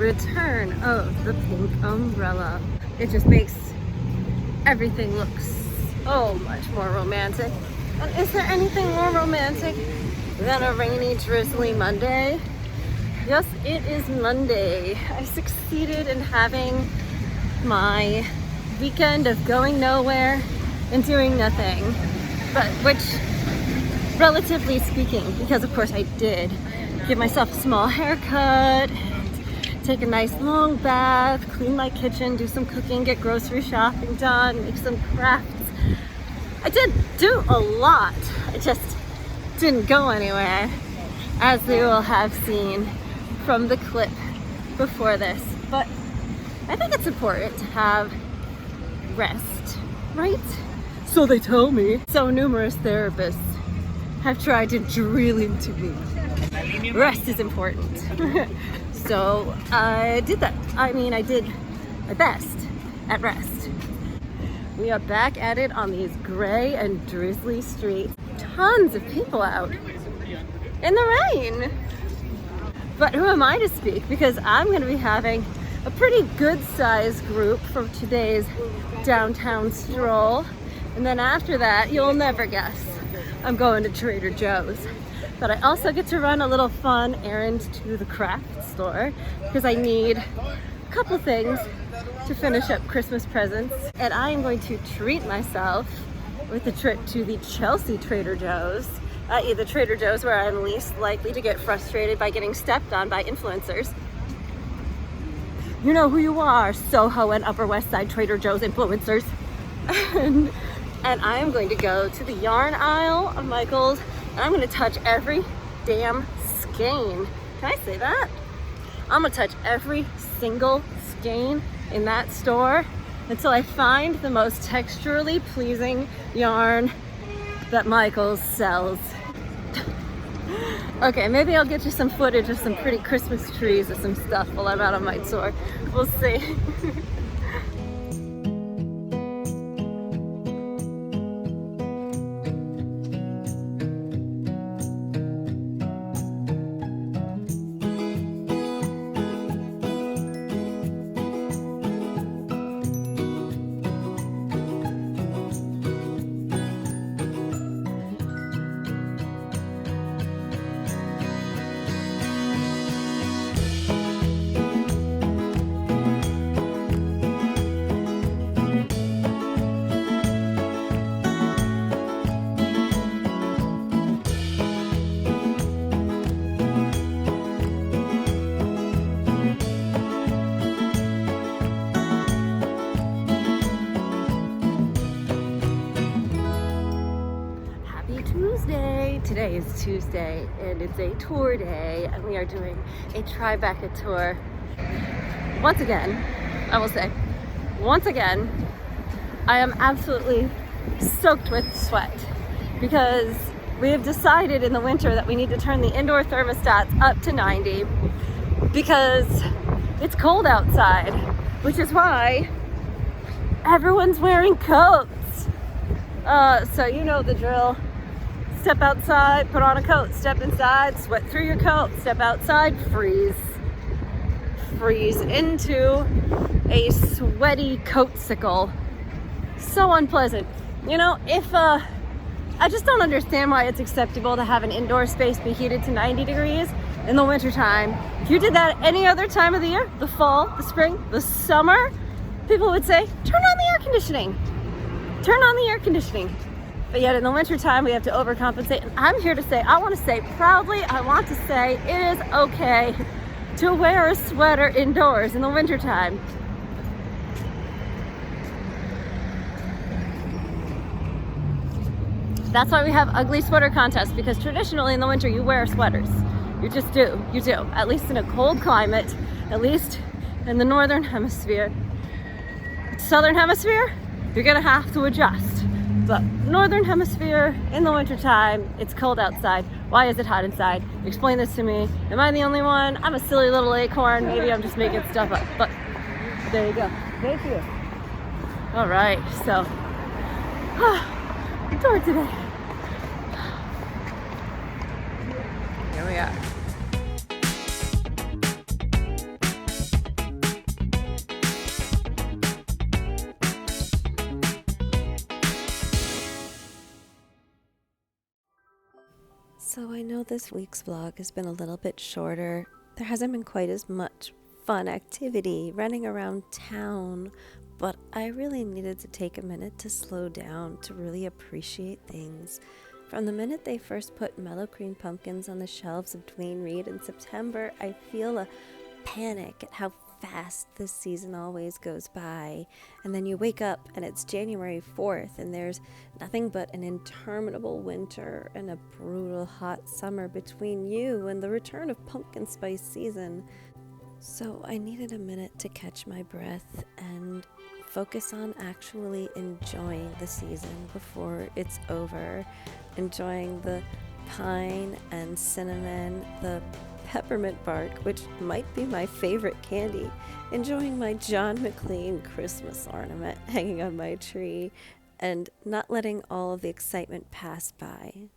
return of the pink umbrella. It just makes everything look so much more romantic. And is there anything more romantic than a rainy, drizzly Monday? Yes, it is Monday. I succeeded in having my weekend of going nowhere and doing nothing, but which, relatively speaking, because of course I did give myself a small haircut, take a nice long bath, clean my kitchen, do some cooking, get grocery shopping done, make some crafts. I did do a lot. I just didn't go anywhere, as you will have seen from the clip before this. But I think it's important to have rest, right? So they tell me. So numerous therapists have tried to drill into me. Rest is important. So I did that. I mean, I did my best at rest. We are back at it on these gray and drizzly streets. Tons of people out in the rain. But who am I to speak? Because I'm going to be having a pretty good sized group for today's downtown stroll. And then after that, you'll never guess, I'm going to Trader Joe's. But I also get to run a little fun errand to the craft store because I need a couple things to finish up Christmas presents. And I am going to treat myself with a trip to the Chelsea Trader Joe's, i.e. the Trader Joe's where I'm least likely to get frustrated by getting stepped on by influencers. You know who you are, Soho and Upper West Side Trader Joe's influencers. And I am going to go to the yarn aisle of Michael's, and I'm going to touch every damn skein. Can I say that? I'm going to touch every single skein in that store until I find the most texturally pleasing yarn that Michael's sells. Okay, maybe I'll get you some footage of some pretty Christmas trees or some stuff while I'm out on my tour. We'll see. Today is Tuesday and it's a tour day and we are doing a Tribeca tour. Once again, I will say, once again, I am absolutely soaked with sweat because we have decided in the winter that we need to turn the indoor thermostats up to 90 because it's cold outside, which is why everyone's wearing coats. So you know the drill. Step outside, put on a coat. Step inside, sweat through your coat. Step outside, freeze. Freeze into a sweaty coatsicle. So unpleasant. You know, I just don't understand why it's acceptable to have an indoor space be heated to 90 degrees in the wintertime. If you did that any other time of the year, the fall, the spring, the summer, people would say, turn on the air conditioning. Turn on the air conditioning. But yet in the wintertime, we have to overcompensate. And I'm here to say, I want to say proudly, I want to say it is okay to wear a sweater indoors in the wintertime. That's why we have ugly sweater contests, because traditionally in the winter you wear sweaters. You just do, you do. At least in a cold climate, at least in the northern hemisphere. Southern hemisphere, you're gonna have to adjust. But northern hemisphere, in the wintertime, it's cold outside. Why is it hot inside? Explain this to me. Am I the only one? I'm a silly little acorn. Maybe I'm just making stuff up. But there you go. Thank you. All right, so tour today. Here we are. So I know this week's vlog has been a little bit shorter. There hasn't been quite as much fun activity running around town, but I really needed to take a minute to slow down to really appreciate things. From the minute they first put mellow cream pumpkins on the shelves of Dwayne Reed in September, I feel a panic at how fast this season always goes by. And then you wake up and it's January 4th and there's nothing but an interminable winter and a brutal hot summer between you and the return of pumpkin spice season. So I needed a minute to catch my breath and focus on actually enjoying the season before it's over. Enjoying the pine and cinnamon, the peppermint bark, which might be my favorite candy, enjoying my John McClane Christmas ornament hanging on my tree, and not letting all of the excitement pass by.